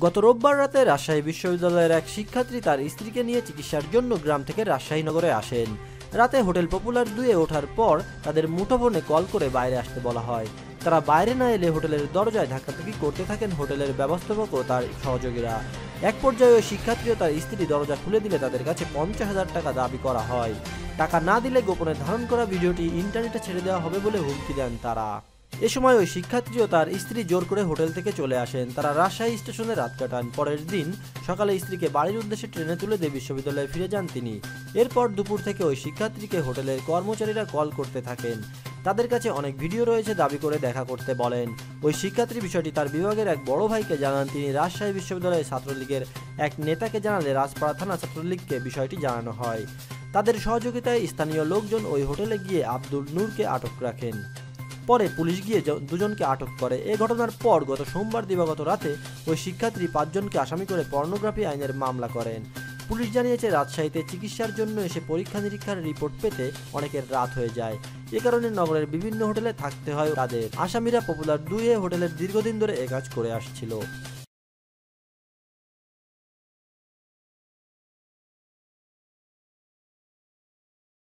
গত রোববার রাতে রাজশাহী বিশ্ববিদ্যালয়ের এক শিক্ষার্থী তার স্ত্রীকে নিয়ে চিকিৎসার জন্য গ্রাম থেকে রাজশাহী নগরে আসেন। রাতে হোটেল পপুলার 2-এ ওঠার পর তাদের মুঠোফোনে কল করে বাইরে আসতে বলা হয়। তারা বাইরে না এলে হোটেলের দরজায় ধাক্কাধাক্কি করতে থাকেন হোটেলের ব্যবস্থাপক ও তার সহযোগীরা। এক পর্যায়ে ওই শিক্ষার্থী ও তার স্ত্রী দরজা খুলে দিলে তাদের কাছে 50,000 টাকা দাবি করা হয়। টাকা না দিলে গোপনে ধারণ করা ভিডিওটি ইন্টারনেটে ছেড়ে দেওয়া হবে বলে হুমকি দেন তারা। এ সময় ওই শিক্ষার্থী ও তার স্ত্রী জোর করে হোটেল থেকে চলে আসেন। তারা রাজশাহী স্টেশনে রাত কাটান। পরের দিন সকালে স্ত্রীকে বাড়ির উদ্দেশ্যে ট্রেনে তুলে দিয়ে বিশ্ববিদ্যালয়ে ফিরে যান তিনি। এরপর দুপুর থেকে ওই শিক্ষার্থীকে হোটেলের কর্মচারীরা কল করতে থাকেন। তাদের কাছে অনেক ভিডিও রয়েছে দাবি করে দেখা করতে বলেন। ওই শিক্ষার্থী বিষয়টি তার বিভাগের এক বড় ভাইকে জানান। তিনি রাজশাহী বিশ্ববিদ্যালয়ের ছাত্রলীগের এক নেতাকে জানালে রাজপাড়া থানা ছাত্রলীগকে বিষয়টি জানানো হয়। তাদের সহযোগিতায় স্থানীয় লোকজন ওই হোটেলে গিয়ে আব্দুল নূরকে আটক রাখেন। পরে পুলিশ গিয়ে দুজনকে আটক করে। এই ঘটনার পর গত সোমবার দিবাগত রাতে ওই শিক্ষার্থী 5 জনকে আসামি করে পর্নোগ্রাফি আইনের মামলা করেন। পুলিশ জানিয়েছে রাজশাহীতে চিকিৎসার জন্য এসে পরীক্ষা নিরীক্ষার রিপোর্ট পেতে অনেকের রাত হয়ে যায়। এ কারণে নগরের বিভিন্ন হোটেলে থাকতে হয় তাদের। আসামিরা পপুলার 2-এ হোটেলের দীর্ঘদিন ধরে এ কাজ করে আসছিল।